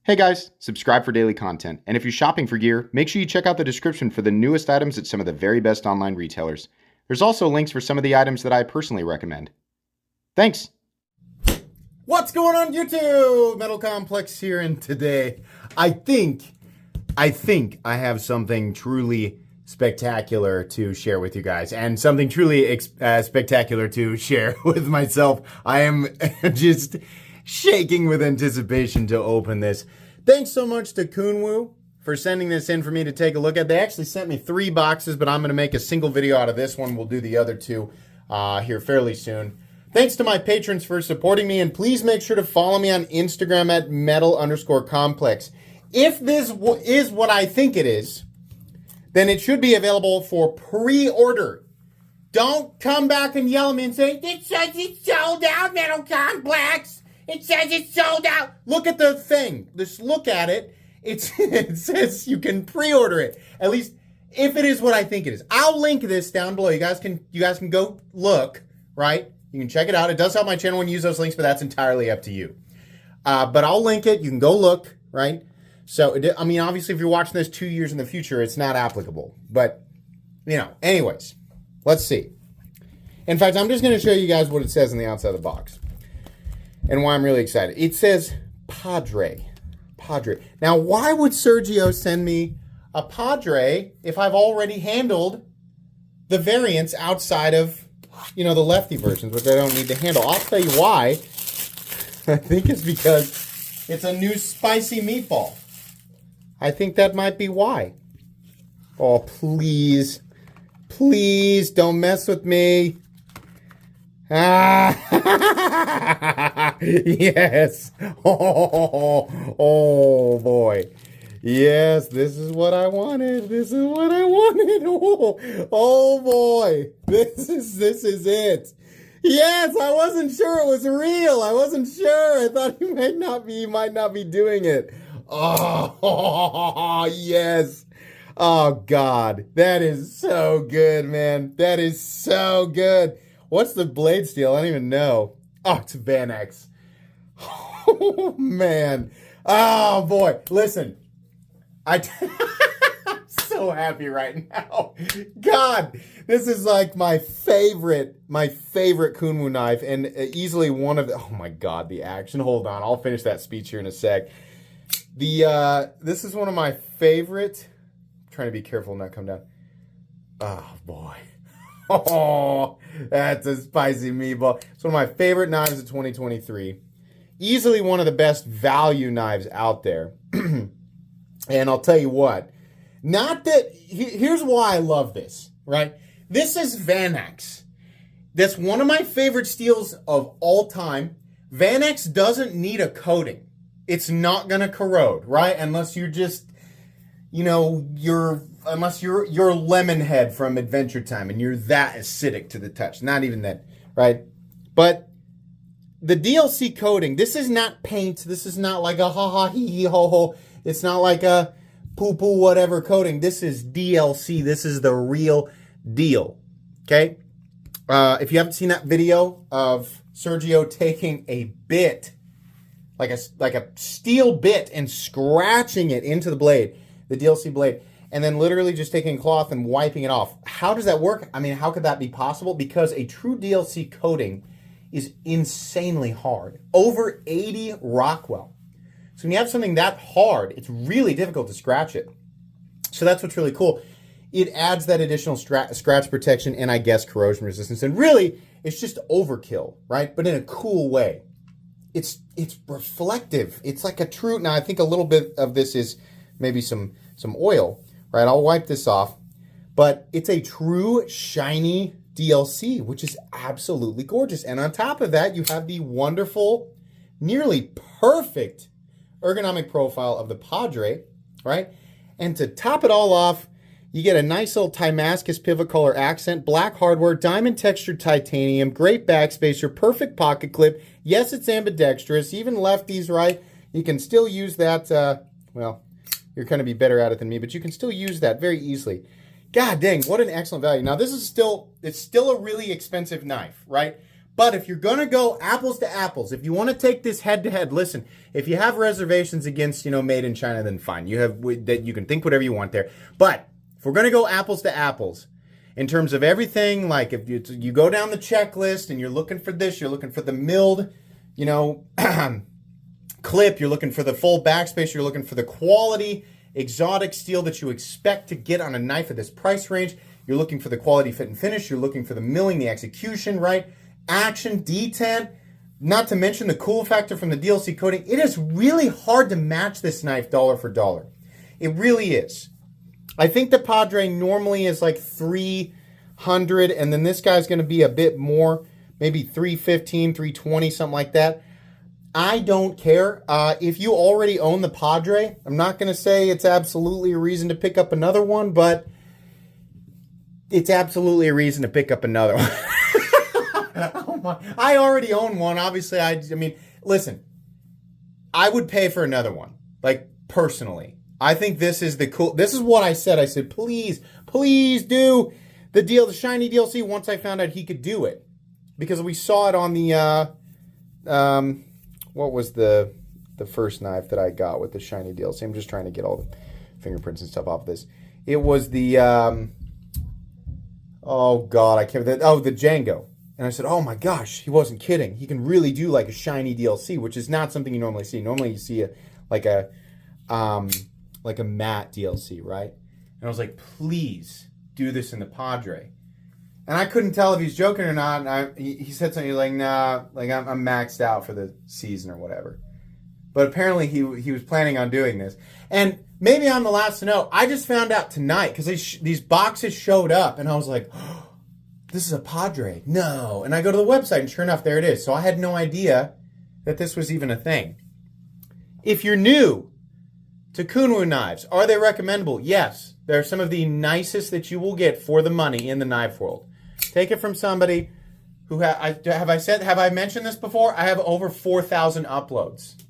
Hey guys, subscribe for daily content. And if you're shopping for gear, make sure you check out the description for the newest items at some of the very best online retailers. There's also links for some of the items that I personally recommend. Thanks! What's going on YouTube? Metal Complex here, and today I think I have something truly spectacular to share with you guys, and something truly spectacular to share with myself. I am just shaking with anticipation to open this. Thanks so much to Kunwu for sending this in for me to take a look at. They actually sent me 3 boxes, but I'm going to make a single video out of this one. We'll do the other 2 here fairly soon. Thanks to my patrons for supporting me, and please make sure to follow me on Instagram at metal_complex. If this is what I think it is, then it should be available for pre-order. Don't come back and yell at me and say, "It says it's sold out, Metal Complex. It says it's sold out." Look at the thing. Just look at it. It says you can pre-order it. At least if it is what I think it is. I'll link this down below. You guys can go look, right? You can check it out. It does help my channel when you use those links, but that's entirely up to you. But I'll link it. You can go look, right? So, I mean, obviously, if you're watching this 2 years in the future, it's not applicable. But, you know, anyways, let's see. In fact, I'm just going to show you guys what it says on the outside of the box and why I'm really excited. It says Padre. Padre. Now, why would Sergio send me a Padre if I've already handled the variants outside of, you know, the lefty versions, which I don't need to handle? I'll tell you why. I think it's because it's a new spicy meatball. I think that might be why. Oh, please. Please don't mess with me. Ah, yes. Oh, boy. Yes, this is what I wanted. This is what I wanted. Oh boy. This is it. Yes, I wasn't sure it was real. I wasn't sure. I thought you might not be doing it. Oh, yes. Oh, God. That is so good, man. That is so good. What's the blade steel? I don't even know. Oh, it's Vanex. Oh, man. Oh, boy. Listen, I'm so happy right now. God, this is like my favorite Kunwu knife, and easily one of the, oh my God, the action. Hold on, I'll finish that speech here in a sec. This is one of my favorite. I'm trying to be careful not come down. Oh boy. Oh, that's a spicy meatball. It's one of my favorite knives of 2023. Easily one of the best value knives out there. And I'll tell you what, here's why I love this, right? This is Vanex. That's one of my favorite steels of all time. Vanex doesn't need a coating. It's not going to corrode, right? Unless you're just, you know, unless you're Lemonhead from Adventure Time and you're that acidic to the touch. Not even that, right? But the DLC coating, this is not paint. This is not like a ha-ha, hee-hee, ho-ho. It's not like a poo-poo whatever coating. This is DLC. This is the real deal. Okay? If you haven't seen that video of Sergio taking a bit, like a steel bit, and scratching it into the blade, the DLC blade, and then literally just taking cloth and wiping it off. How does that work? I mean, how could that be possible? Because a true DLC coating is insanely hard. Over 80 Rockwell. So when you have something that hard, it's really difficult to scratch it. So that's what's really cool. It adds that additional scratch protection and, I guess, corrosion resistance. And really, it's just overkill, right? But in a cool way. It's reflective. It's like a true... Now, I think a little bit of this is maybe some oil, right? I'll wipe this off. But it's a true shiny DLC, which is absolutely gorgeous. And on top of that, you have the wonderful, nearly perfect ergonomic profile of the Padre, right? And to top it all off, you get a nice little Damascus pivot color accent, black hardware, diamond textured titanium, great backspacer, perfect pocket clip. Yes, it's ambidextrous. Even lefties, right? You can still use that. Well, you're going to be better at it than me, but you can still use that very easily. God dang, what an excellent value. Now, it's still a really expensive knife, right? But if you're going to go apples to apples, if you want to take this head to head, listen, if you have reservations against, made in China, then fine. You can think whatever you want there. But if we're going to go apples to apples, in terms of everything, like if you go down the checklist and you're looking for this, you're looking for the milled, clip, you're looking for the full backspace, you're looking for the quality exotic steel that you expect to get on a knife at this price range, you're looking for the quality fit and finish, you're looking for the milling, the execution, right? Action, detent, not to mention the cool factor from the DLC coating. It is really hard to match this knife dollar for dollar. It really is. I think the Padre normally is like $300, and then this guy's going to be a bit more, maybe $315, $320, something like that. I don't care. If you already own the Padre, I'm not going to say it's absolutely a reason to pick up another one, but it's absolutely a reason to pick up another one. Oh my. I already own one. Obviously, I mean, listen, I would pay for another one, like personally. I think this is this is what I said. I said, please do the shiny DLC once I found out he could do it. Because we saw it on the, what was the first knife that I got with the shiny DLC? I'm just trying to get all the fingerprints and stuff off of this. It was the, oh God, I can't, the Django. And I said, oh my gosh, he wasn't kidding. He can really do like a shiny DLC, which is not something you normally see. Normally you see like a matte DLC, right? And I was like, please do this in the Padre. And I couldn't tell if he's joking or not. And he said something like, nah, like I'm maxed out for the season or whatever. But apparently he was planning on doing this. And maybe I'm the last to know. I just found out tonight because these boxes showed up and I was like, oh, this is a Padre. No. And I go to the website and sure enough, there it is. So I had no idea that this was even a thing. If you're new to Kunwu knives, are they recommendable? Yes. They're some of the nicest that you will get for the money in the knife world. Take it from somebody who have I mentioned this before? I have over 4,000 uploads.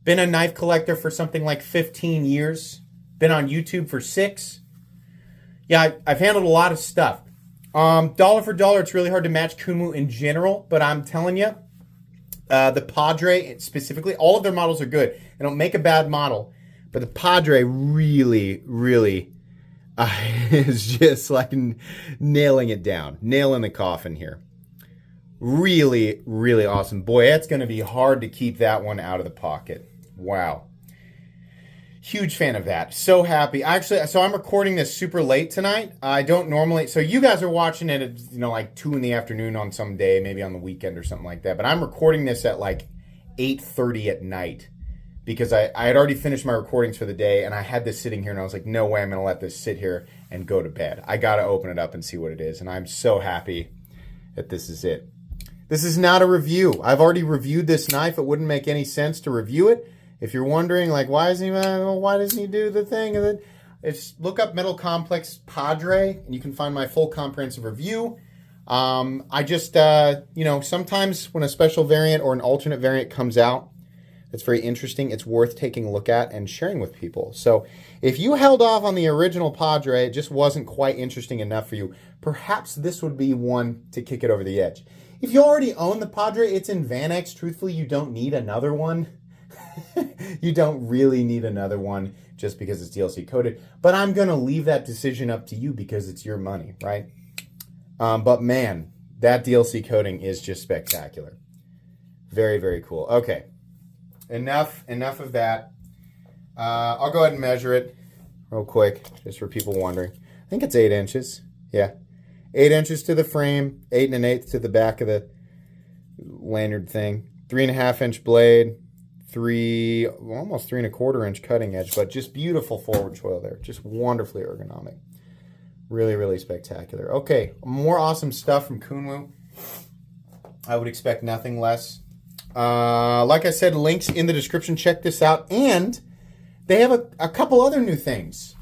Been a knife collector for something like 15 years. Been on YouTube for 6. Yeah, I've handled a lot of stuff. Dollar for dollar, it's really hard to match Kunwu in general, but I'm telling you, the Padre specifically, all of their models are good. They don't make a bad model, but the Padre really, really is just like nailing it down, nailing the coffin here. Really, really awesome. Boy, it's going to be hard to keep that one out of the pocket. Wow. Huge fan of that. So happy. Actually, so I'm recording this super late tonight. I don't normally, so you guys are watching it at, like 2 in the afternoon on some day, maybe on the weekend or something like that. But I'm recording this at like 8:30 at night because I had already finished my recordings for the day and I had this sitting here and I was like, no way I'm going to let this sit here and go to bed. I got to open it up and see what it is. And I'm so happy that this is it. This is not a review. I've already reviewed this knife. It wouldn't make any sense to review it. If you're wondering, like, why doesn't he do the thing? And then it's look up Metal Complex Padre, and you can find my full comprehensive review. I just, sometimes when a special variant or an alternate variant comes out, it's very interesting. It's worth taking a look at and sharing with people. So if you held off on the original Padre, it just wasn't quite interesting enough for you, perhaps this would be one to kick it over the edge. If you already own the Padre, it's in Vanex. Truthfully, you don't need another one. You don't really need another one just because it's DLC coded. But I'm going to leave that decision up to you because it's your money, right? But man, that DLC coding is just spectacular. Very, very cool. Okay, enough of that. I'll go ahead and measure it real quick just for people wondering. I think it's 8 inches. Yeah. 8 inches to the frame, 8 1/8 to the back of the lanyard thing. 3.5 inch blade, almost 3 1/4 inch cutting edge, but just beautiful forward choil there. Just wonderfully ergonomic. Really, really spectacular. Okay, more awesome stuff from Kunwu. I would expect nothing less. Like I said, links in the description. Check this out. And they have a couple other new things.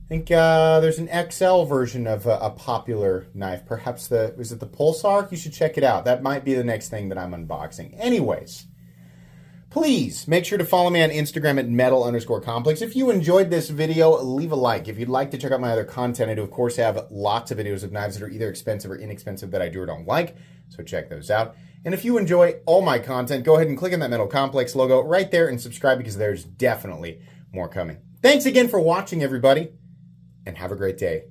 I think there's an XL version of a popular knife. Perhaps is it the Pulsar? You should check it out. That might be the next thing that I'm unboxing. Anyways, Please make sure to follow me on Instagram at metal_complex. If you enjoyed this video, leave a like. If you'd like to check out my other content, I do, of course, have lots of videos of knives that are either expensive or inexpensive that I do or don't like, so check those out. And if you enjoy all my content, go ahead and click on that Metal Complex logo right there and subscribe because there's definitely more coming. Thanks again for watching, everybody, and have a great day.